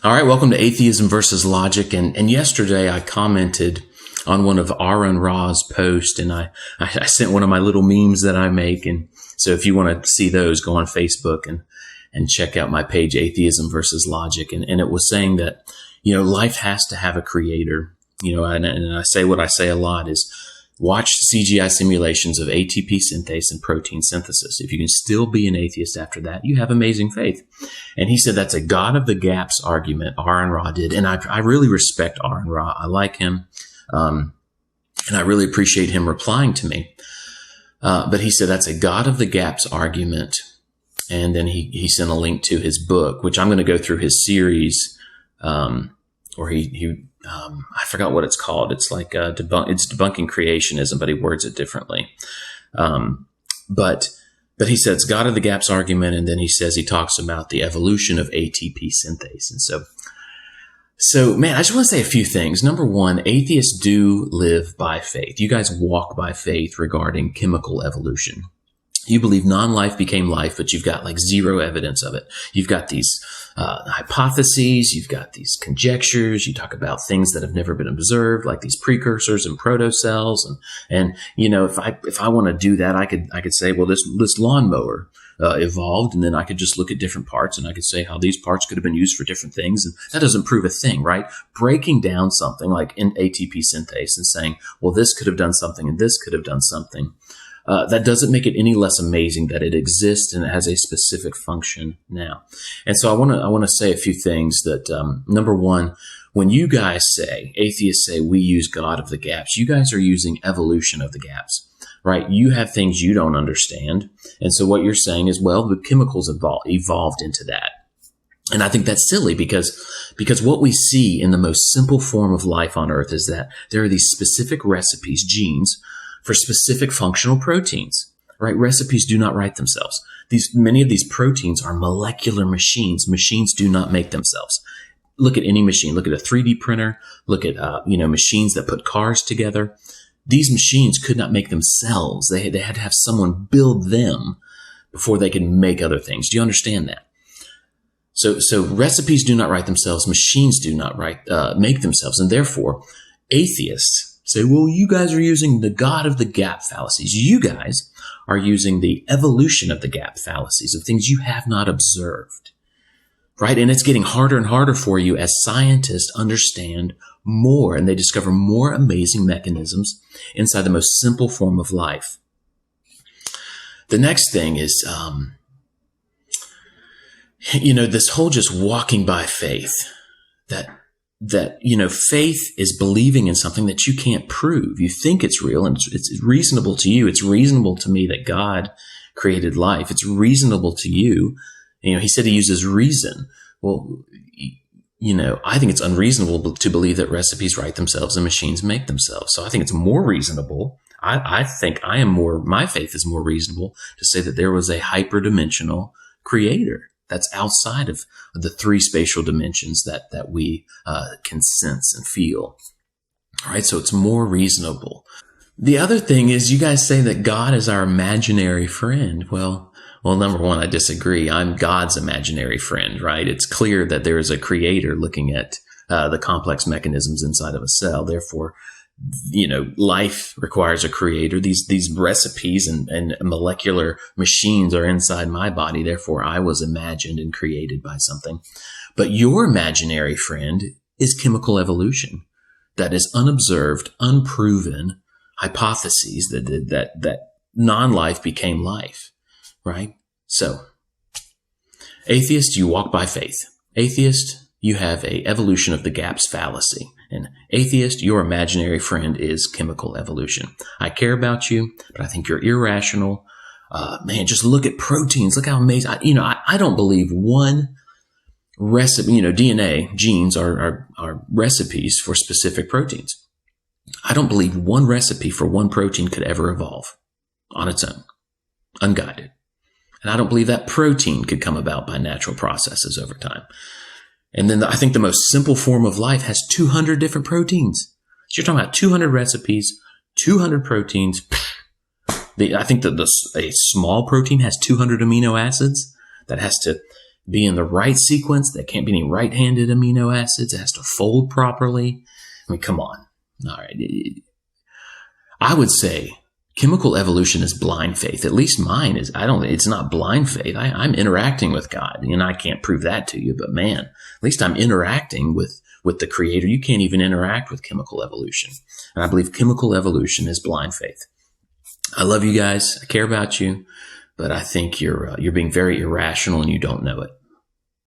All right, welcome to Atheism versus Logic. And yesterday I commented on one of AronRa's posts, and I sent one of my little memes that I make. And so if you want to see those, go on Facebook and check out my page, Atheism versus Logic. And it was saying that, life has to have a creator, and I say what I say a lot is watch CGI simulations of ATP synthase and protein synthesis. If you can still be an atheist after that, you have amazing faith. And he said that's a God of the gaps argument, AronRa did. And I really respect AronRa. I like him. And I really appreciate him replying to me. But he said that's a God of the gaps argument. And then he sent a link to his book, which I'm going to go through his series, or I forgot what it's called. It's like it's debunking creationism, but he words it differently. But he said it's God of the gaps argument, and then he says he talks about the evolution of ATP synthase. And so man, I just want to say a few things. Number one, atheists do live by faith. You guys walk by faith regarding chemical evolution. You believe non-life became life, but you've got like zero evidence of it. You've got these hypotheses, you've got these conjectures. You talk about things that have never been observed, like these precursors and protocells. And if I want to do that, I could say, well, this lawnmower evolved, and then I could just look at different parts, and I could say how these parts could have been used for different things, and that doesn't prove a thing, right? Breaking down something like in ATP synthase and saying, well, this could have done something, and this could have done something. That doesn't make it any less amazing that it exists and it has a specific function now. And so I want to say a few things that, number one, when you guys say, atheists say we use God of the gaps, you guys are using evolution of the gaps, right? You have things you don't understand. And so what you're saying is, well, the chemicals evolved into that. And I think that's silly because what we see in the most simple form of life on earth is that there are these specific recipes, genes, for specific functional proteins, right? Recipes do not write themselves. Many of these proteins are molecular machines. Machines do not make themselves. Look at any machine. Look at a 3D printer. Look at, machines that put cars together. These machines could not make themselves. They had to have someone build them before they could make other things. Do you understand that? So recipes do not write themselves. Machines do not make themselves. And therefore, atheists say, well, you guys are using the God of the gap fallacies. You guys are using the evolution of the gap fallacies of things you have not observed, right? And it's getting harder and harder for you as scientists understand more and they discover more amazing mechanisms inside the most simple form of life. The next thing is, this whole just walking by faith, that faith is believing in something that you can't prove. You think it's real and it's reasonable to you. It's reasonable to me that God created life. It's reasonable to you. He said he uses reason. Well, I think it's unreasonable to believe that recipes write themselves and machines make themselves. So I think it's more reasonable. I think my faith is more reasonable to say that there was a hyperdimensional creator that's outside of the three spatial dimensions that we can sense and feel. All right, so it's more reasonable. The other thing is you guys say that God is our imaginary friend. Well, number one, I disagree. I'm God's imaginary friend, right? It's clear that there is a creator looking at the complex mechanisms inside of a cell. Therefore, life requires a creator. These recipes and molecular machines are inside my body. Therefore, I was imagined and created by something. But your imaginary friend is chemical evolution. That is unobserved, unproven hypotheses that non-life became life, right? So, atheist, you walk by faith. Atheist, you have a evolution of the gaps fallacy. And atheist, your imaginary friend is chemical evolution. I care about you, but I think you're irrational. Just look at proteins. Look how amazing. I don't believe one recipe, DNA, genes are recipes for specific proteins. I don't believe one recipe for one protein could ever evolve on its own, unguided. And I don't believe that protein could come about by natural processes over time. And then I think the most simple form of life has 200 different proteins. So you're talking about 200 recipes, 200 proteins. I think that a small protein has 200 amino acids. That has to be in the right sequence. There can't be any right-handed amino acids. It has to fold properly. I mean, come on. All right. I would say chemical evolution is blind faith. At least mine is. It's not blind faith. I'm interacting with God, and I can't prove that to you, but man, at least I'm interacting with the Creator. You can't even interact with chemical evolution. And I believe chemical evolution is blind faith. I love you guys. I care about you, but I think you're being very irrational and you don't know it.